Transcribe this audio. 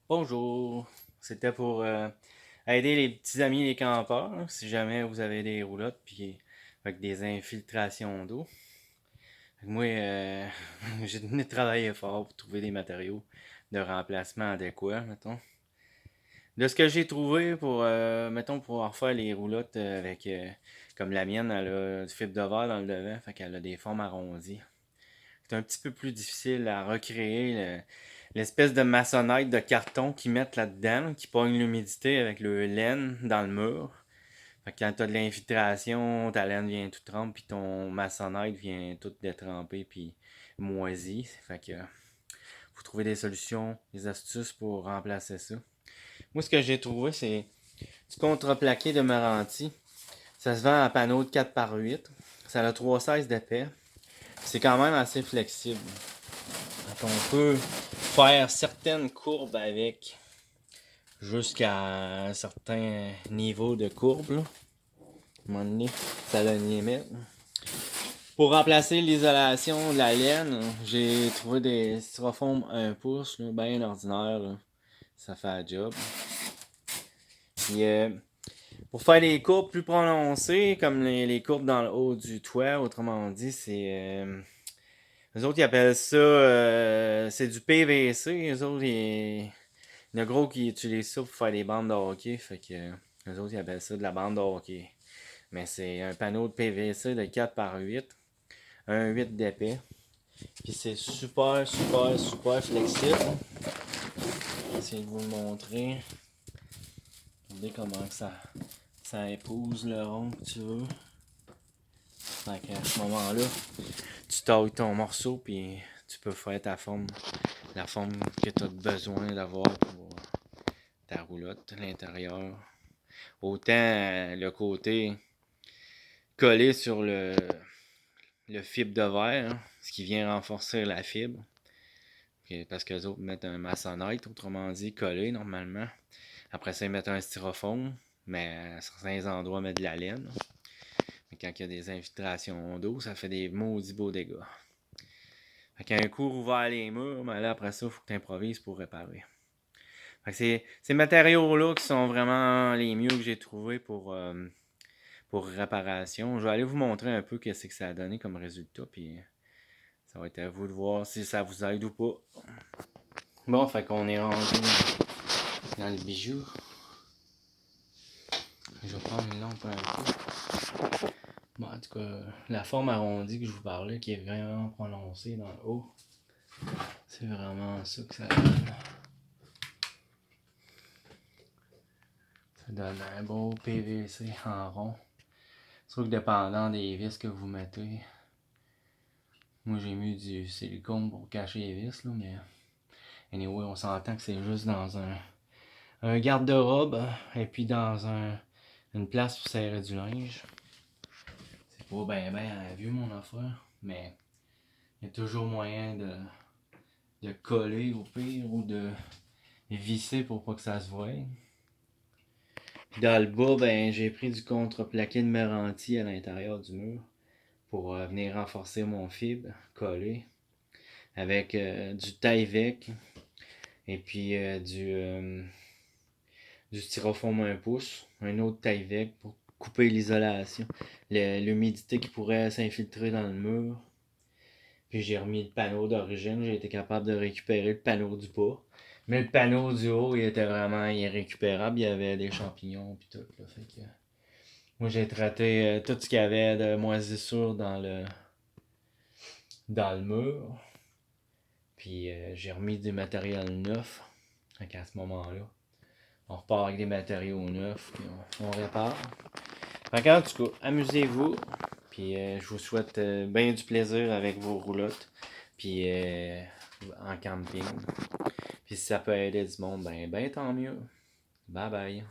Bonjour, c'était pour aider les petits amis les campeurs, là, si jamais vous avez des roulottes puis avec des infiltrations d'eau. Moi, j'ai tenu de travailler fort pour trouver des matériaux de remplacement adéquats, mettons. De ce que j'ai trouvé pour, mettons, pouvoir faire les roulottes avec, comme la mienne, elle a du fibre de verre dans le devant, fait qu'elle a des formes arrondies. C'est un petit peu plus difficile à recréer l'espèce de maçonnette de carton qu'ils mettent là-dedans, qui pogne l'humidité avec le laine dans le mur. Fait que quand t'as de l'infiltration, ta laine vient tout trempe, puis ton maçonnette vient tout détrempé, puis moisi. Fait que faut trouver des solutions, des astuces pour remplacer ça. Moi, ce que j'ai trouvé, c'est du contreplaqué de Meranti. Ça se vend à panneau de 4x8. Ça a 3,16 d'épais. C'est quand même assez flexible. Donc, on peut faire certaines courbes avec jusqu'à un certain niveau de courbe. Là. À un moment donné, ça a une limite. Pour remplacer l'isolation de la laine, j'ai trouvé des styrofoams 1 pouce, là, bien ordinaire. Là. Ça fait la job. Puis, pour faire des courbes plus prononcées, comme les courbes dans le haut du toit, autrement dit, c'est... les autres, ils appellent ça... c'est du PVC. Les autres, il y en a gros qui utilisent ça pour faire des bandes de hockey. Fait que les autres, ils appellent ça de la bande de hockey. Mais c'est un panneau de PVC de 4x8. Un 8 d'épais. Puis c'est super, super, super flexible. Je vais essayer de vous le montrer. Regardez comment ça épouse le rond que tu veux. Fait qu'à ce moment-là, tu tailles ton morceau puis tu peux faire ta forme, la forme que tu as besoin d'avoir pour ta roulotte, l'intérieur. Autant le côté collé sur le fibre de verre, hein, ce qui vient renforcer la fibre. Parce que les autres mettent un maçonnette, autrement dit, collé normalement. Après ça, ils mettent un styrofoam, mais à certains endroits, ils mettent de la laine. Mais quand il y a des infiltrations d'eau, ça fait des maudits beaux dégâts. Fait qu'un coup ouvert les murs, mais là, après ça, il faut que tu improvises pour réparer. Fait que c'est ces matériaux-là qui sont vraiment les mieux que j'ai trouvés pour réparation. Je vais aller vous montrer un peu qu'est-ce que ça a donné comme résultat, puis ça va être à vous de voir si ça vous aide ou pas. Bon, fait qu'on est rendu dans les bijoux. Je vais prendre une lampe un peu. Bon, en tout cas, la forme arrondie que je vous parlais, qui est vraiment prononcée dans le haut, c'est vraiment ça que ça donne. Ça donne un beau PVC en rond. Sauf que dépendant des vis que vous mettez, moi j'ai mis du silicone pour cacher les vis, là, mais anyway, on s'entend que c'est juste dans un garde-robe et puis dans une place pour serrer du linge. C'est pas ben vieux mon affaire, mais il y a toujours moyen de coller au pire ou de visser pour pas que ça se voie. Puis dans le bas, ben j'ai pris du contreplaqué de Meranti à l'intérieur du mur pour venir renforcer mon fibre collé avec du Tyvek et puis du styrofoam 1 pouce, un autre Tyvek pour couper l'isolation, l'humidité qui pourrait s'infiltrer dans le mur. Puis j'ai remis le panneau d'origine, j'ai été capable de récupérer le panneau du bas. Mais le panneau du haut, il était vraiment irrécupérable, il y avait des champignons puis tout. Là, fait que moi j'ai traité tout ce qu'il y avait de moisissure dans le mur. Puis j'ai remis du matériel neuf. Donc à ce moment-là, on repart avec des matériaux neufs, puis on répare. Fait en tout cas, amusez-vous. Puis je vous souhaite bien du plaisir avec vos roulottes. Puis en camping. Puis si ça peut aider du monde, ben tant mieux. Bye bye.